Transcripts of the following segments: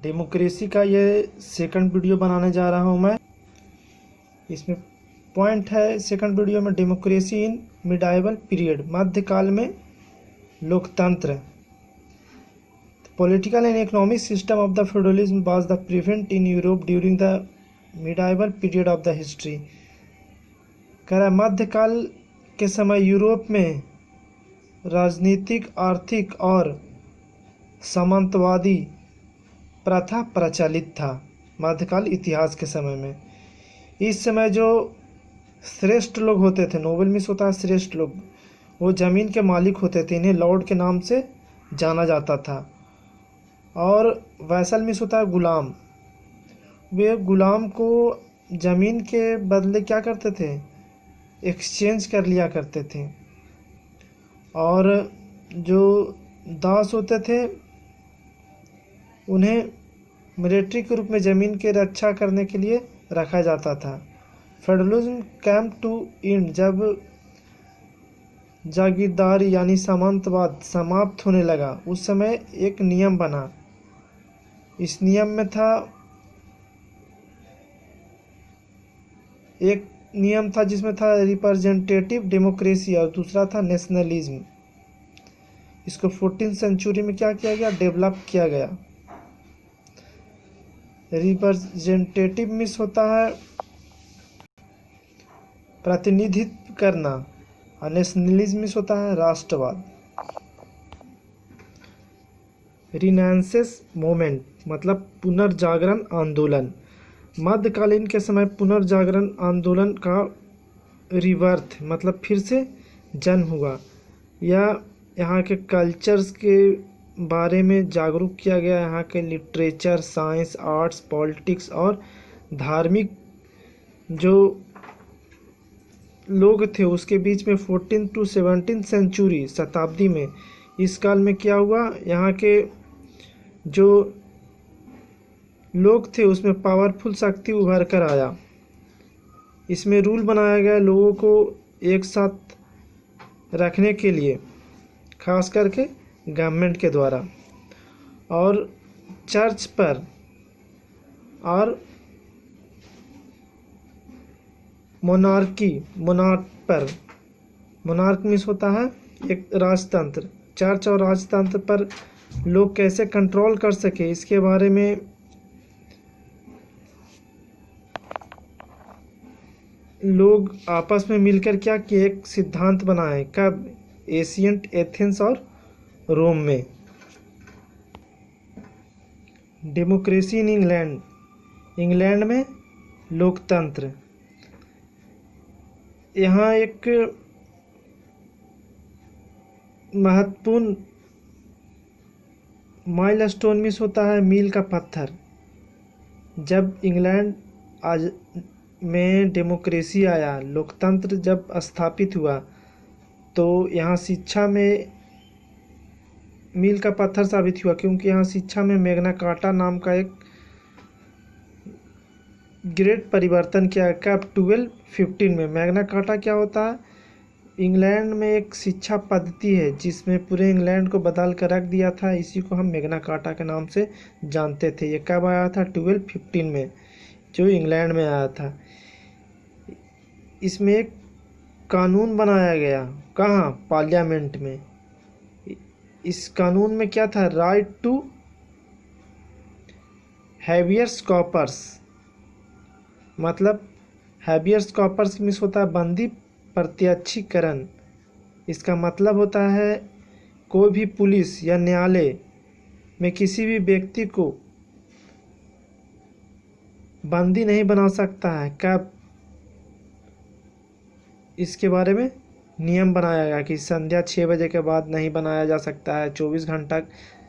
Democracy का ये second video बनाने जा रहा हूँ मैं। इसमें पॉइंट है सेकंड वीडियो में, डेमोक्रेसी इन मिडाइवल पीरियड, मध्यकाल में लोकतंत्र। Political and economic system of the feudalism was the prevent in Europe during the medieval period of the history. कह रहा है मध्यकाल के समय यूरोप में राजनीतिक, आर्थिक और सामंतवादी प्रथा प्रचलित था। मध्यकाल इतिहास के समय में इस समय जो श्रेष्ठ लोग होते थे, नोबल मीन्स होता है श्रेष्ठ लोग, वो ज़मीन के मालिक होते थे। इन्हें लॉर्ड के नाम से जाना जाता था। और वैसल मीन्स होता है गुलाम। वे गुलाम को ज़मीन के बदले क्या करते थे, एक्सचेंज कर लिया करते थे। और जो दास होते थे उन्हें मिलिट्री के रूप में ज़मीन की रक्षा करने के लिए रखा जाता था। फेडरलिज्म कैम टू एंड, जब जागीरदारी यानी सामंतवाद समाप्त होने लगा, उस समय एक नियम बना। इस नियम में था, एक नियम था जिसमें था रिप्रेजेंटेटिव डेमोक्रेसी और दूसरा था नेशनलिज्म। इसको 14वीं सेंचुरी में क्या किया गया, डेवलप किया गया। रिप्रेजेंटेटिव मीन्स होता है प्रतिनिधित्व करना और नेशनलिज्म मीन्स होता है राष्ट्रवाद। रिनेसांस मूवमेंट मतलब पुनर्जागरण आंदोलन। मध्यकालीन के समय पुनर्जागरण आंदोलन का रिवर्थ मतलब फिर से जन्म हुआ, या यहाँ के कल्चर्स के बारे में जागरूक किया गया। यहाँ के लिटरेचर, साइंस, आर्ट्स, पॉलिटिक्स और धार्मिक जो लोग थे उसके बीच में 14 to 17 सेंचुरी शताब्दी में, इस काल में क्या हुआ, यहाँ के जो लोग थे उसमें पावरफुल शक्ति उभर कर आया। इसमें रूल बनाया गया लोगों को एक साथ रखने के लिए, खास करके गवर्नमेंट के द्वारा। और चर्च पर और मोनार्क मीन्स होता है एक राजतंत्र। चर्च और राजतंत्र पर लोग कैसे कंट्रोल कर सके, इसके बारे में लोग आपस में मिलकर क्या किए, एक सिद्धांत बनाए। कब, एशियंट एथेंस और रोम में। डेमोक्रेसी इन इंग्लैंड, इंग्लैंड में लोकतंत्र। यहाँ एक महत्वपूर्ण माइलस्टोन मिस होता है मील का पत्थर। जब इंग्लैंड आज में डेमोक्रेसी आया, लोकतंत्र जब स्थापित हुआ, तो यहाँ शिक्षा में मील का पत्थर साबित हुआ, क्योंकि यहाँ शिक्षा में मैग्ना कार्टा नाम का एक ग्रेट परिवर्तन किया। कब, 1215 में। मैग्ना कार्टा क्या होता है, इंग्लैंड में एक शिक्षा पद्धति है जिसमें पूरे इंग्लैंड को बदल कर रख दिया था। इसी को हम मैग्ना कार्टा के नाम से जानते थे। ये कब आया था, 1215 में, जो इंग्लैंड में आया था। इसमें एक कानून बनाया गया, कहाँ, पार्लियामेंट में। इस कानून में क्या था, राइट टू हैबियस कॉर्पस, मतलब हैबियस कॉर्पस मीन्स होता है बंदी प्रत्यक्षीकरण। इसका मतलब होता है कोई भी पुलिस या न्यायालय में किसी भी व्यक्ति को बंदी नहीं बना सकता है। कब, इसके बारे में नियम बनाया गया कि संध्या 6 बजे के बाद नहीं बनाया जा सकता है। 24 घंटा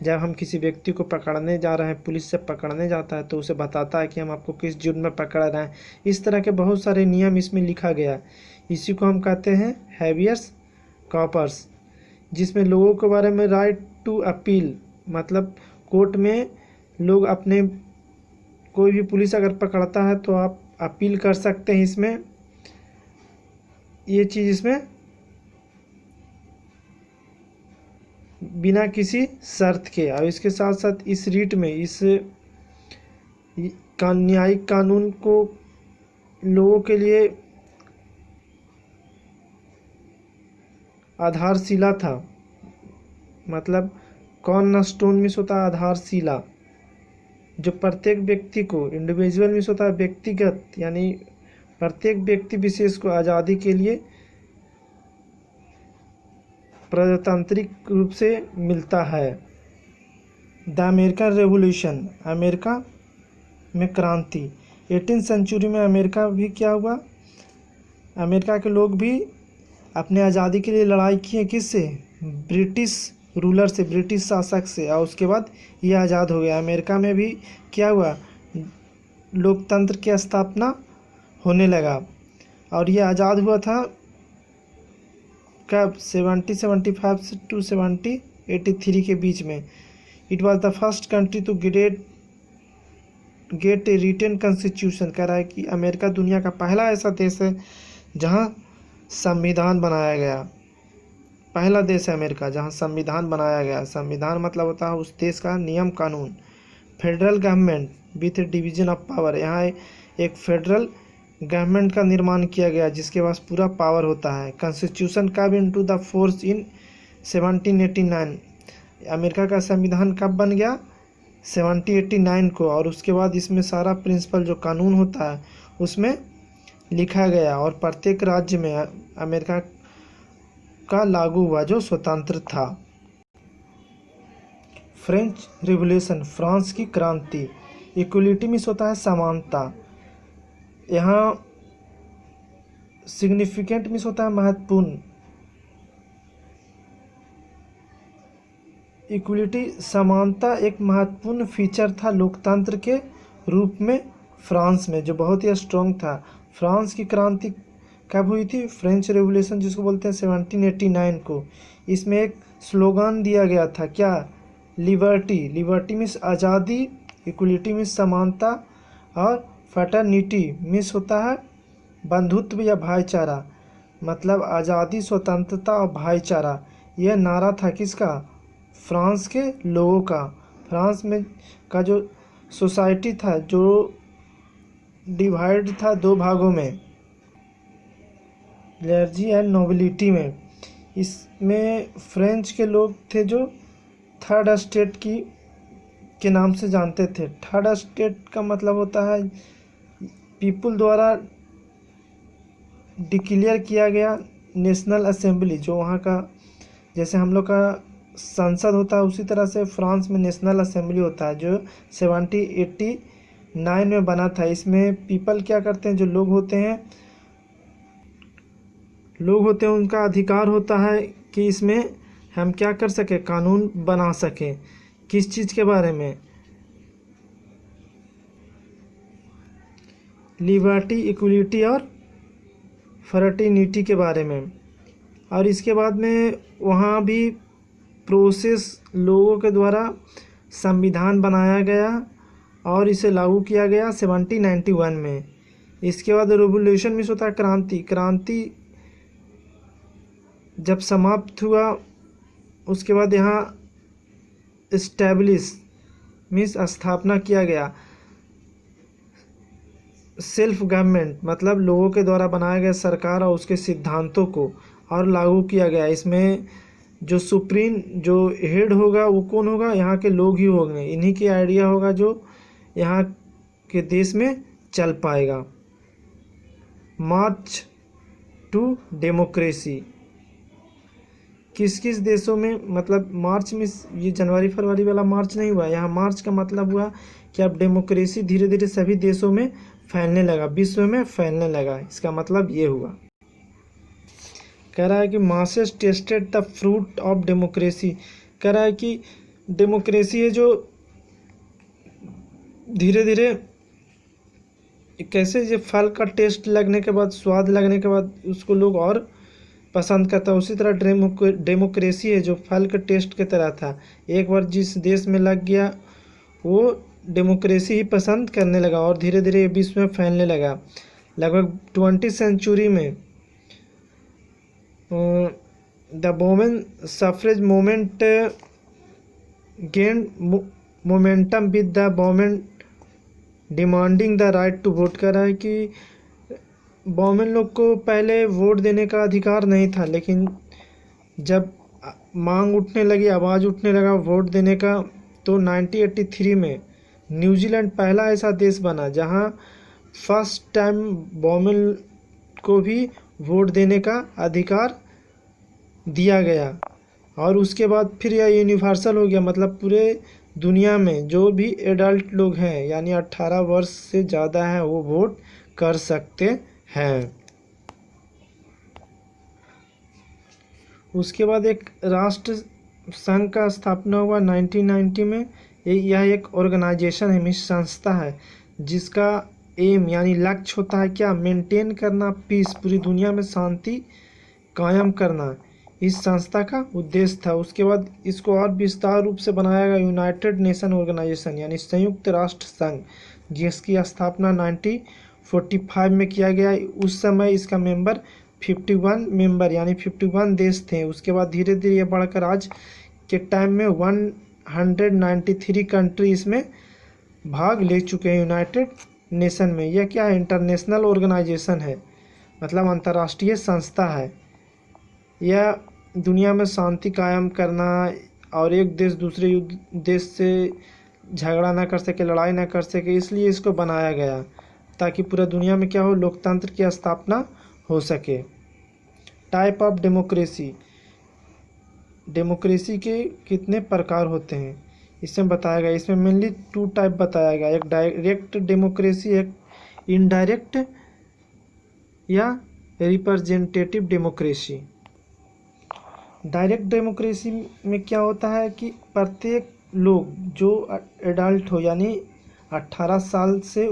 जब हम किसी व्यक्ति को पकड़ने जा रहे हैं, पुलिस से पकड़ने जाता है, तो उसे बताता है कि हम आपको किस जुर्म में पकड़ रहे हैं। इस तरह के बहुत सारे नियम इसमें लिखा गया। इसी को हम कहते हैं हैबियस कॉर्पस, जिसमें लोगों के बारे में राइट टू अपील, मतलब कोर्ट में लोग अपने, कोई भी पुलिस अगर पकड़ता है तो आप अपील कर सकते हैं। इसमें ये चीज़ इसमें बिना किसी शर्त के। और इसके साथ साथ इस रीट में, इस न्यायिक कानून को लोगों के लिए आधारशिला था। मतलब कॉर्नरस्टोन मीन्स होता है आधारशिला, जो प्रत्येक व्यक्ति को, इंडिविजुअल मीन्स होता है व्यक्तिगत, यानी प्रत्येक व्यक्ति विशेष को आज़ादी के लिए प्रजातांत्रिक रूप से मिलता है। द अमेरिकन रेवोल्यूशन, अमेरिका में क्रांति। 18वीं सेंचुरी में अमेरिका भी क्या हुआ, अमेरिका के लोग भी अपने आज़ादी के लिए लड़ाई किए, किससे, ब्रिटिश रूलर से, ब्रिटिश शासक से, और उसके बाद ये आज़ाद हो गया। अमेरिका में भी क्या हुआ, लोकतंत्र की स्थापना होने लगा। और ये आज़ाद हुआ था कब, 1775 टू 1783 के बीच में। It was the first country to get a written constitution. कह रहा है कि अमेरिका दुनिया का पहला ऐसा देश है जहाँ संविधान बनाया गया। पहला देश है अमेरिका जहाँ संविधान बनाया गया। संविधान मतलब होता है उस देश का नियम कानून। Federal government with division of power, यहाँ एक फेडरल गवर्नमेंट का निर्माण किया गया जिसके पास पूरा पावर होता है। कॉन्स्टिट्यूशन कब into the force in 1789। America का संविधान कब बन गया, 1789 को। और उसके बाद इसमें सारा प्रिंसिपल जो कानून होता है उसमें लिखा गया और प्रत्येक राज्य में अमेरिका का लागू हुआ जो स्वतंत्र था। फ्रेंच रिवॉल्यूशन, फ्रांस की क्रांति। इक्वलिटी मीन्स होता है समानता। यहाँ सिग्निफिकेंट मीन्स होता है महत्वपूर्ण। इक्वलिटी, समानता एक महत्वपूर्ण फीचर था लोकतंत्र के रूप में फ्रांस में, जो बहुत ही स्ट्रॉन्ग था। फ्रांस की क्रांति कब हुई थी, फ्रेंच रेवोल्यूशन जिसको बोलते हैं 1789 को। इसमें एक स्लोगन दिया गया था, क्या, लिबर्टी। लिबर्टी मीन्स आज़ादी, इक्वलिटी मीन्स समानता, और फ्रेटर्निटी मीन्स होता है बंधुत्व या भाईचारा। मतलब आज़ादी, स्वतंत्रता और भाईचारा। यह नारा था किसका, फ्रांस के लोगों का। फ्रांस में का जो सोसाइटी था, जो डिवाइड था दो भागों में, क्लर्जी एंड नोबिलिटी में। इसमें फ्रेंच के लोग थे जो थर्ड स्टेट के नाम से जानते थे। थर्ड स्टेट का मतलब होता है पीपल द्वारा डिक्लेयर किया गया नेशनल असेंबली, जो वहाँ का, जैसे हम लोग का संसद होता है उसी तरह से फ्रांस में नेशनल असेंबली होता है, जो 1789 में बना था। इसमें पीपल क्या करते हैं, जो लोग होते हैं उनका अधिकार होता है कि इसमें हम क्या कर सके, कानून बना सकें। किस चीज़ के बारे में, लिबर्टी, इक्वलिटी और फ्रेटर्निटी के बारे में। और इसके बाद में वहाँ भी प्रोसेस लोगों के द्वारा संविधान बनाया गया और इसे लागू किया गया 1791 में। इसके बाद रेवोल्यूशन मीन्स होता है क्रांति। क्रांति जब समाप्त हुआ उसके बाद यहाँ इस्टेब्लिश मीन्स स्थापना किया गया सेल्फ गवर्नमेंट, मतलब लोगों के द्वारा बनाया गया सरकार और उसके सिद्धांतों को और लागू किया गया। इसमें जो सुप्रीम, जो हेड होगा वो कौन होगा, यहाँ के लोग ही होंगे। इन्हीं की आइडिया होगा जो यहाँ के देश में चल पाएगा। मार्च टू डेमोक्रेसी, किस किस देशों में, मतलब मार्च में ये जनवरी फरवरी वाला मार्च नहीं हुआ। यहाँ मार्च का मतलब हुआ कि अब डेमोक्रेसी धीरे धीरे सभी देशों में फैलने लगा, विश्व में फैलने लगा। इसका मतलब ये हुआ। कह रहा है कि masses tested the fruit of democracy. कह रहा है कि डेमोक्रेसी है जो धीरे धीरे कैसे, ये फल का टेस्ट लगने के बाद, स्वाद लगने के बाद उसको लोग और पसंद करता है, उसी तरह डेमोक्रेसी है जो फल के टेस्ट की तरह था। एक बार जिस देश में लग गया वो डेमोक्रेसी ही पसंद करने लगा और धीरे धीरे विश्व में फैलने लगा। लगभग 20वीं सेंचुरी में the women suffrage movement gain momentum with the women demanding the right to vote. कह रहा है कि बोमेन लोग को पहले वोट देने का अधिकार नहीं था, लेकिन जब मांग उठने लगी, आवाज़ उठने लगा वोट देने का, तो 1983 में न्यूजीलैंड पहला ऐसा देश बना जहां फर्स्ट टाइम बोमेन को भी वोट देने का अधिकार दिया गया। और उसके बाद फिर यह यूनिवर्सल हो गया, मतलब पूरे दुनिया में जो भी एडल्ट लोग हैं यानी 18 वर्ष से ज़्यादा हैं वो वोट कर सकते हैं। उसके बाद एक राष्ट्र संघ का स्थापना हुआ 1990 में। यह एक ऑर्गेनाइजेशन है, मिस संस्था है, जिसका एम यानी लक्ष्य होता है क्या, मेंटेन करना पीस, पूरी दुनिया में शांति कायम करना, इस संस्था का उद्देश्य था। उसके बाद इसको और विस्तार रूप से बनाया गया यूनाइटेड नेशन ऑर्गेनाइजेशन यानी संयुक्त राष्ट्र संघ, जिसकी स्थापना 1945 में किया गया। उस समय इसका मेंबर 51 मेंबर यानी 51 देश थे। उसके बाद धीरे धीरे ये बढ़कर आज के टाइम में 193 कंट्री इसमें भाग ले चुके हैं यूनाइटेड नेशन में। यह क्या है, इंटरनेशनल ऑर्गेनाइजेशन है, मतलब अंतर्राष्ट्रीय संस्था है। यह दुनिया में शांति कायम करना और एक देश दूसरे देश से झगड़ा ना कर सके, लड़ाई ना कर सके, इसलिए इसको बनाया गया ताकि पूरा दुनिया में क्या हो, लोकतंत्र की स्थापना हो सके। टाइप ऑफ डेमोक्रेसी, डेमोक्रेसी के कितने प्रकार होते हैं इसमें बताया गया। इसमें मेनली 2 टाइप बताया गया, एक डायरेक्ट डेमोक्रेसी, एक इनडायरेक्ट या रिप्रेजेंटेटिव डेमोक्रेसी। डायरेक्ट डेमोक्रेसी में क्या होता है कि प्रत्येक लोग जो एडल्ट हो यानी 18 साल से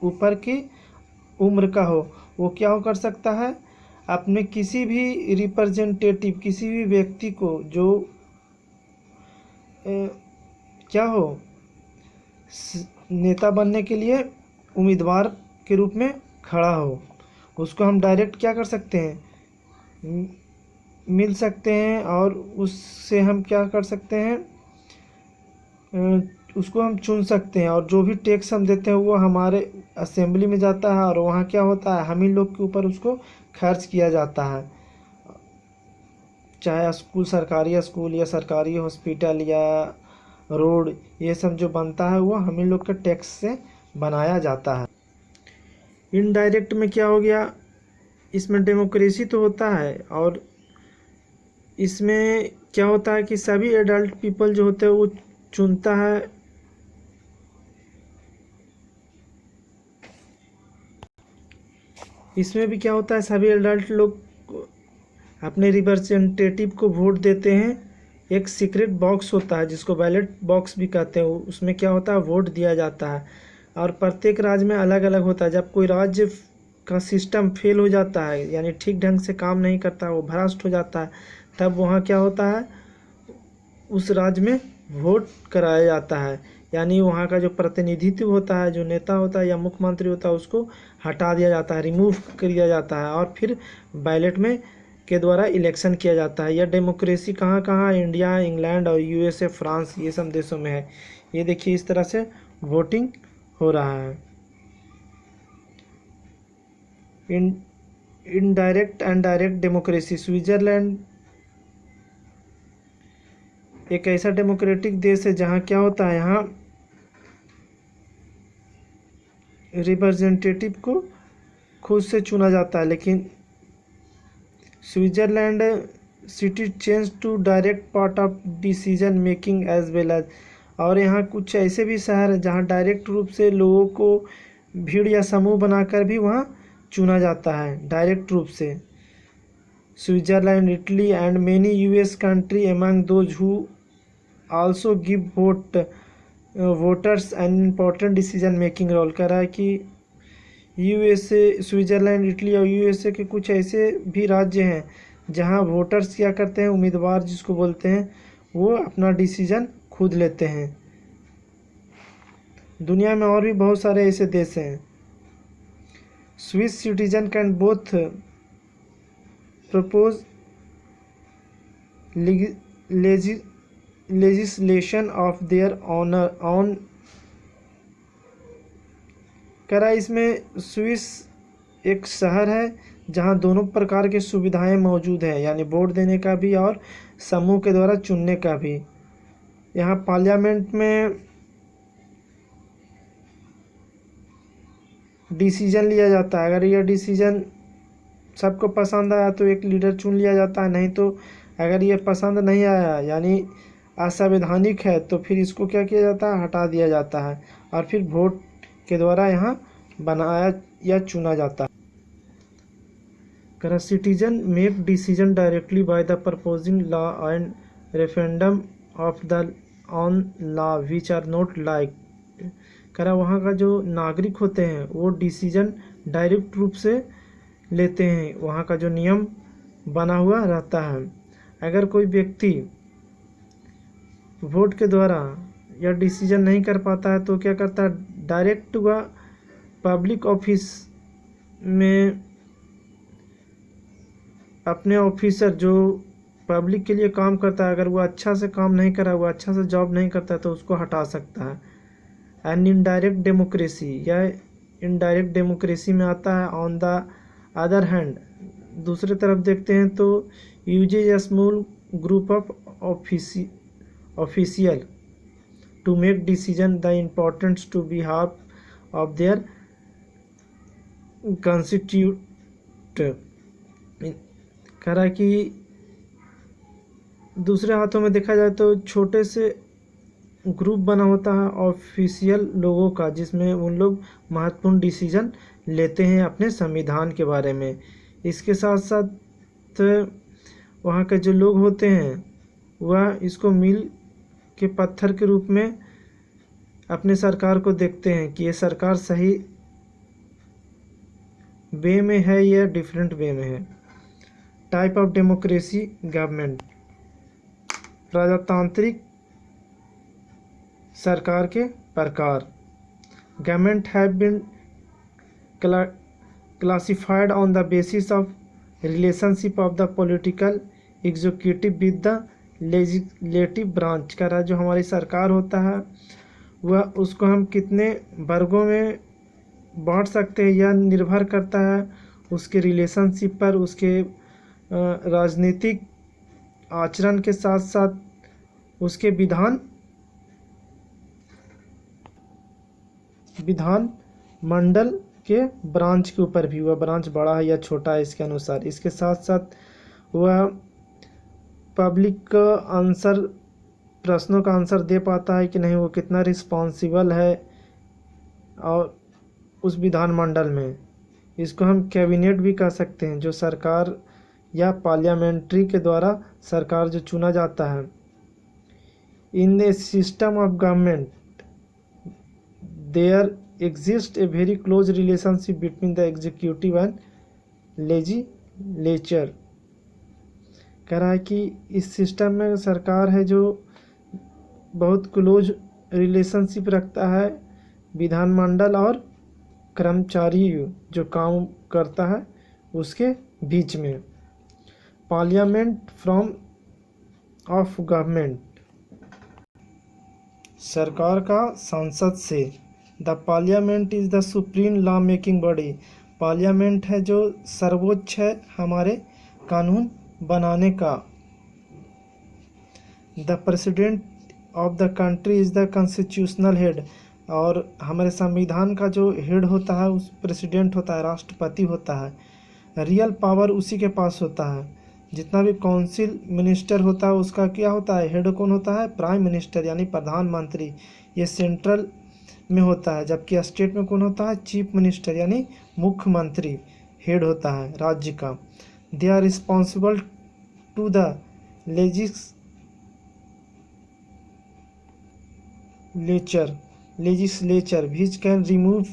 ऊपर की उम्र का हो, वो क्या हो कर सकता है, अपने किसी भी रिप्रेजेंटेटिव, किसी भी व्यक्ति को जो क्या हो, नेता बनने के लिए उम्मीदवार के रूप में खड़ा हो, उसको हम डायरेक्ट क्या कर सकते हैं, मिल सकते हैं। और उससे हम क्या कर सकते हैं, उसको हम चुन सकते हैं। और जो भी टैक्स हम देते हैं वो हमारे असेंबली में जाता है और वहाँ क्या होता है, हम ही लोग के ऊपर उसको खर्च किया जाता है। चाहे स्कूल, सरकारी स्कूल या सरकारी हॉस्पिटल या रोड, ये सब जो बनता है वो हम ही लोग के टैक्स से बनाया जाता है। इनडायरेक्ट में क्या हो गया, इसमें डेमोक्रेसी तो होता है और इसमें क्या होता है कि सभी एडल्ट पीपल जो होते हैं वो चुनता है। इसमें भी क्या होता है, सभी एडल्ट लोग अपने रिप्रेजेंटेटिव को वोट देते हैं। एक सीक्रेट बॉक्स होता है जिसको बैलेट बॉक्स भी कहते हैं, उसमें क्या होता है, वोट दिया जाता है। और प्रत्येक राज्य में अलग अलग होता है। जब कोई राज्य का सिस्टम फेल हो जाता है यानी ठीक ढंग से काम नहीं करता, वो भ्रष्ट हो जाता है, तब वहाँ क्या होता है, उस राज्य में वोट कराया जाता है। यानी वहाँ का जो प्रतिनिधित्व होता है, जो नेता होता है या मुख्यमंत्री होता है, उसको हटा दिया जाता है, रिमूव कर दिया जाता है और फिर बैलेट में के द्वारा इलेक्शन किया जाता है। यह डेमोक्रेसी कहाँ कहाँ, इंडिया, इंग्लैंड और यूएसए, फ्रांस, ये सब देशों में है। ये देखिए इस तरह से वोटिंग हो रहा है। Indirect and direct democracy, Switzerland एक ऐसा डेमोक्रेटिक देश है जहाँ क्या होता है, यहाँ रिप्रेजेंटेटिव को खुद से चुना जाता है। लेकिन Switzerland city change to direct part of decision making as well as, और यहाँ कुछ ऐसे भी शहर हैं जहाँ डायरेक्ट रूप से लोगों को भीड़ या समूह बनाकर भी वहाँ चुना जाता है डायरेक्ट रूप से। Switzerland, Italy and many US country among those who also give voters an important decision making role. कह रहा है कि यूएसए, स्विट्जरलैंड, इटली और यूएसए के कुछ ऐसे भी राज्य हैं जहां वोटर्स क्या करते हैं, उम्मीदवार जिसको बोलते हैं, वो अपना डिसीजन खुद लेते हैं। दुनिया में और भी बहुत सारे ऐसे देश हैं। Swiss citizen can both propose legislation of their own कह रहा है इसमें स्विस एक शहर है जहां दोनों प्रकार की सुविधाएं मौजूद है, यानी वोट देने का भी और समूह के द्वारा चुनने का भी। यहाँ पार्लियामेंट में डिसीजन लिया जाता है। अगर यह डिसीजन सबको पसंद आया तो एक लीडर चुन लिया जाता है, नहीं तो अगर ये पसंद नहीं आया यानी असंवैधानिक है तो फिर इसको क्या किया जाता है, हटा दिया जाता है और फिर वोट के द्वारा यहाँ बनाया या चुना जाता है। कर citizen make decision directly by the proposing law and referendum of the on law which are not like. करा वहाँ का जो नागरिक होते हैं वो डिसीजन डायरेक्ट रूप से लेते हैं, वहाँ का जो नियम बना हुआ रहता है। अगर कोई व्यक्ति वोट के द्वारा या डिसीजन नहीं कर पाता है तो क्या करता है, डायरेक्ट वह पब्लिक ऑफिस में अपने ऑफिसर जो पब्लिक के लिए काम करता है, अगर वो अच्छा से काम नहीं कर रहा, वो अच्छा से जॉब नहीं करता है तो उसको हटा सकता है। एंड इनडायरेक्ट डेमोक्रेसी, यह इनडायरेक्ट डेमोक्रेसी में आता है। ऑन द अदर हैंड, दूसरे तरफ देखते हैं तो uses a small group of official to make decision the importance to behalf of their constitute. कह रहा है कि दूसरे हाथों में देखा जाए तो छोटे से ग्रुप बना होता है ऑफिशियल लोगों का, जिसमें उन लोग महत्वपूर्ण डिसीजन लेते हैं अपने संविधान के बारे में। इसके साथ साथ वहाँ के जो लोग होते हैं वह इसको मील के पत्थर के रूप में अपने सरकार को देखते हैं कि ये सरकार सही वे में है या डिफरेंट वे में है। टाइप ऑफ डेमोक्रेसी गवर्नमेंट, प्रजातांत्रिक सरकार के प्रकार। Government have been classified on the basis of relationship of the political executive with the legislative branch. का जो हमारी सरकार होता है वह उसको हम कितने वर्गों में बांट सकते हैं, यह निर्भर करता है उसके रिलेशनशिप पर, उसके राजनीतिक आचरण के साथ साथ उसके विधान मंडल के ब्रांच के ऊपर भी, वह ब्रांच बड़ा है या छोटा है इसके अनुसार। इसके साथ साथ वह पब्लिक का आंसर, प्रश्नों का आंसर दे पाता है कि नहीं, वो कितना रिस्पॉन्सिबल है और उस विधानमंडल में। इसको हम कैबिनेट भी कह सकते हैं, जो सरकार या पार्लियामेंट्री के द्वारा सरकार जो चुना जाता है। In a system of government there exist a very close relationship between the executive and legislature. कह रहा है कि इस सिस्टम में सरकार है जो बहुत क्लोज रिलेशनशिप रखता है विधानमंडल और कर्मचारी जो काम करता है उसके बीच में। पार्लियामेंट फ्रॉम ऑफ गवर्नमेंट, सरकार का संसद से। The parliament is the supreme law making body, parliament है जो सर्वोच्च है हमारे कानून बनाने का। The president of the country is the constitutional head, और हमारे संविधान का जो हेड होता है उस प्रेसिडेंट होता है, राष्ट्रपति होता है। रियल पावर उसी के पास होता है। जितना भी काउंसिल मिनिस्टर होता है उसका क्या होता है, हेड कौन होता है, प्राइम मिनिस्टर यानी प्रधानमंत्री, ये सेंट्रल में होता है। जबकि स्टेट में कौन होता है, चीफ मिनिस्टर यानी मुख्यमंत्री हेड होता है राज्य का। They are responsible to the legislature which can remove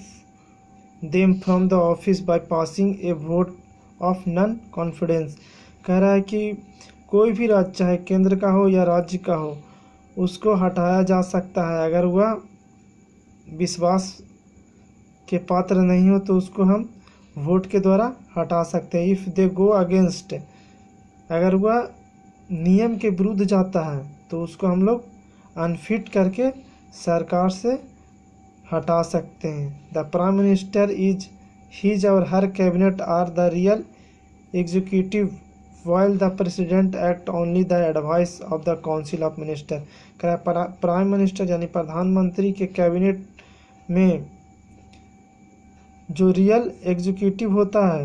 them from the office by passing a vote of non confidence। कह रहा है कि कोई भी राज्य चाहे केंद्र का हो या राज्य का हो उसको हटाया जा सकता है अगर वह विश्वास के पात्र नहीं हो, तो उसको हम वोट के द्वारा हटा सकते हैं। इफ़ दे गो अगेंस्ट, अगर वह नियम के विरुद्ध जाता है तो उसको हम लोग अनफिट करके सरकार से हटा सकते हैं। The prime minister is his or her cabinet are the real executive while the president act only the advice of the council of minister. Prime minister यानी प्रधानमंत्री के कैबिनेट में जो रियल एग्जीक्यूटिव होता है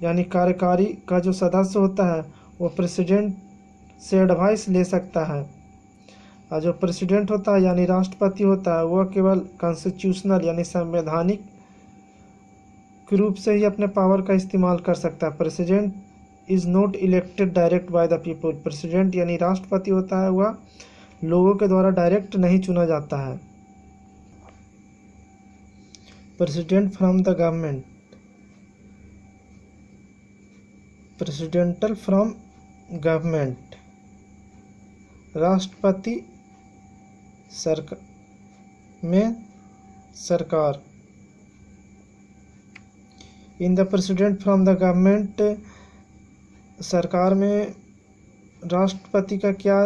यानी कार्यकारी का जो सदस्य होता है वो प्रेसिडेंट से एडवाइस ले सकता है, और जो प्रेसिडेंट होता है यानी राष्ट्रपति होता है वह केवल कॉन्स्टिट्यूशनल यानी संवैधानिक रूप से ही अपने पावर का इस्तेमाल कर सकता है। President is not elected direct by the people. President यानी राष्ट्रपति होता है वह लोगों के द्वारा डायरेक्ट नहीं चुना जाता है। President from the government, presidential from government, राष्ट्रपति सरकार। In the president from the government, सरकार में राष्ट्रपति का क्या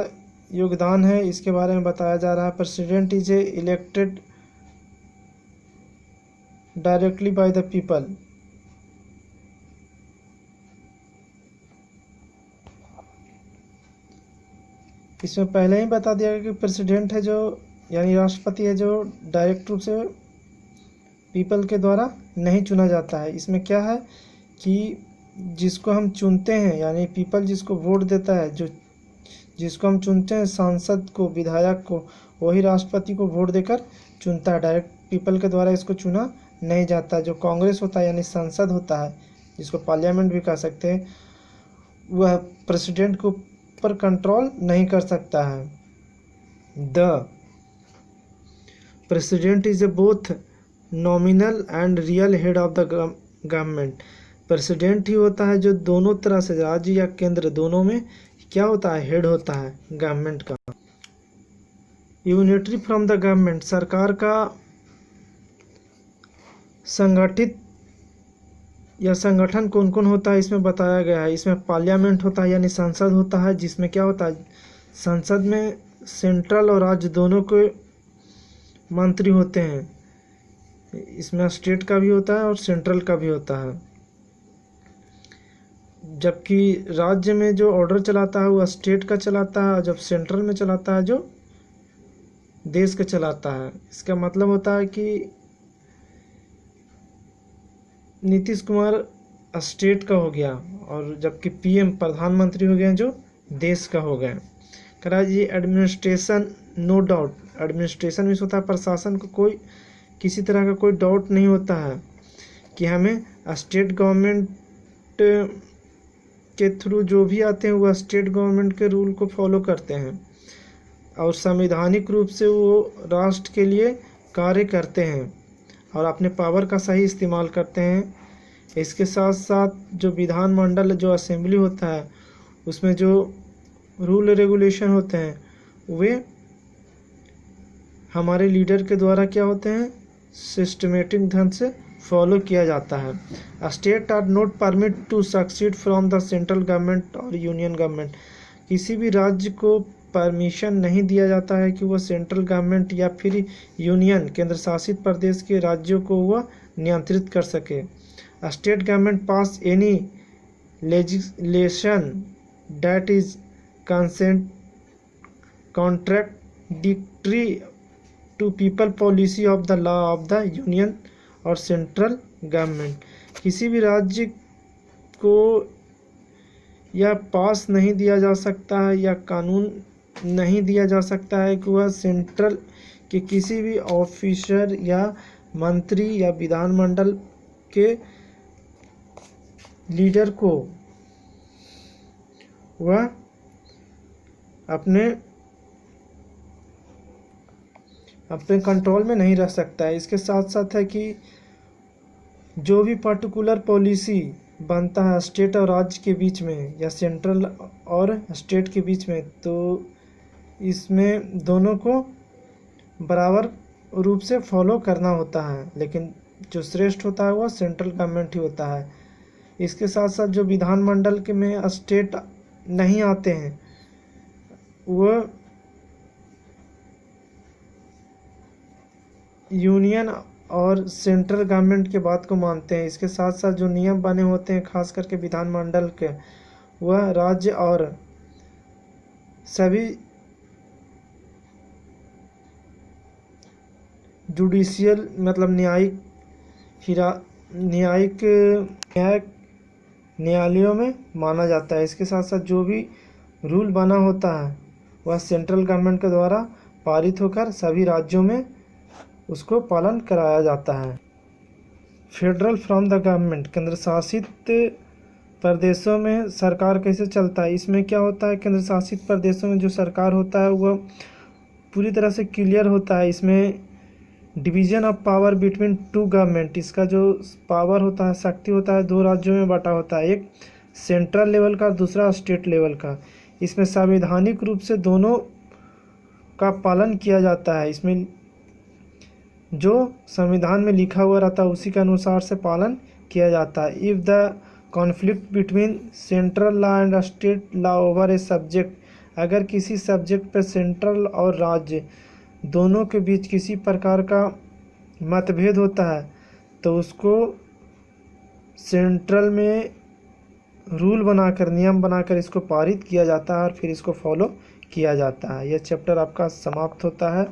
योगदान है इसके बारे में बताया जा रहा है। President is A elected directly by the people. इसमें पहले ही बता दिया गया कि प्रेसिडेंट है जो यानी राष्ट्रपति है जो डायरेक्ट रूप से पीपल के द्वारा नहीं चुना जाता है। इसमें क्या है कि जिसको हम चुनते हैं यानी पीपल जिसको वोट देता है, जो जिसको हम चुनते हैं सांसद को, विधायक को, वही राष्ट्रपति को वोट देकर चुनता है। डायरेक्ट पीपल के द्वारा इसको चुना नहीं जाता। जो कांग्रेस होता है यानी संसद होता है जिसको पार्लियामेंट भी कह सकते हैं, वह प्रेसिडेंट को पर कंट्रोल नहीं कर सकता है। The president is a both nominal and real head of the government. President ही होता है जो दोनों तरह से राज्य या केंद्र दोनों में क्या होता है, हेड होता है गवर्नमेंट का। यूनिटरी फ्रॉम द गवर्नमेंट, सरकार का संगठित या संगठन कौन कौन होता है इसमें बताया गया है। इसमें पार्लियामेंट होता है यानी संसद होता है, जिसमें क्या होता है, संसद में सेंट्रल और राज्य दोनों के मंत्री होते हैं। इसमें स्टेट का भी होता है और सेंट्रल का भी होता है। जबकि राज्य में जो ऑर्डर चलाता है वो स्टेट का चलाता है, और जब सेंट्रल में चलाता है जो देश का चलाता है। इसका मतलब होता है कि नीतीश कुमार स्टेट का हो गया और जबकि पीएम प्रधानमंत्री हो गए जो देश का हो गए। कह रहा है ये एडमिनिस्ट्रेशन, नो डाउट एडमिनिस्ट्रेशन में होता है प्रशासन को कोई किसी तरह का कोई डाउट नहीं होता है कि हमें स्टेट गवर्नमेंट के थ्रू जो भी आते हैं वह स्टेट गवर्नमेंट के रूल को फॉलो करते हैं और संवैधानिक रूप से वो राष्ट्र के लिए कार्य करते हैं और अपने पावर का सही इस्तेमाल करते हैं। इसके साथ साथ जो विधानमंडल जो असेंबली होता है उसमें जो रूल रेगुलेशन होते हैं वे हमारे लीडर के द्वारा क्या होते हैं, सिस्टमेटिक ढंग से फॉलो किया जाता है। State are not permit to secede from the central government और यूनियन गवर्नमेंट। किसी भी राज्य को परमिशन नहीं दिया जाता है कि वह सेंट्रल गवर्नमेंट या फिर यूनियन केंद्र शासित प्रदेश के राज्यों को वह नियंत्रित कर सके। State government pass any legislation that is contradictory to people policy of the law of the union or central government. किसी भी राज्य को यह पास नहीं दिया जा सकता है या कानून नहीं दिया जा सकता है कि वह सेंट्रल के किसी भी ऑफिसर या मंत्री या विधानमंडल के लीडर को वह अपने कंट्रोल में नहीं रह सकता है। इसके साथ साथ है कि जो भी पर्टिकुलर पॉलिसी बनता है स्टेट और राज्य के बीच में या सेंट्रल और स्टेट के बीच में, तो इसमें दोनों को बराबर रूप से फॉलो करना होता है, लेकिन जो श्रेष्ठ होता है वह सेंट्रल गवर्नमेंट ही होता है। इसके साथ साथ जो विधानमंडल के में स्टेट नहीं आते हैं वह यूनियन और सेंट्रल गवर्नमेंट की बात को मानते हैं। इसके साथ साथ जो नियम बने होते हैं खास करके विधानमंडल के, वह राज्य और सभी जुडिशियल मतलब न्यायालयों में माना जाता है। इसके साथ साथ जो भी रूल बना होता है वह सेंट्रल गवर्नमेंट के द्वारा पारित होकर सभी राज्यों में उसको पालन कराया जाता है। फेडरल फ्रॉम द गवर्नमेंट, केंद्र शासित प्रदेशों में सरकार कैसे चलता है। इसमें क्या होता है, केंद्र शासित प्रदेशों में जो सरकार होता है वह पूरी तरह से क्लियर होता है। इसमें division of power between two government, इसका जो पावर होता है, शक्ति होता है, दो राज्यों में बांटा होता है, एक सेंट्रल लेवल का, दूसरा स्टेट लेवल का। इसमें संवैधानिक रूप से दोनों का पालन किया जाता है। इसमें जो संविधान में लिखा हुआ रहता है उसी के अनुसार से पालन किया जाता है। If the conflict between central law and state law over a subject, अगर किसी सब्जेक्ट पर सेंट्रल और राज्य दोनों के बीच किसी प्रकार का मतभेद होता है तो उसको सेंट्रल में रूल बनाकर, नियम बनाकर इसको पारित किया जाता है और फिर इसको फॉलो किया जाता है। यह चैप्टर आपका समाप्त होता है।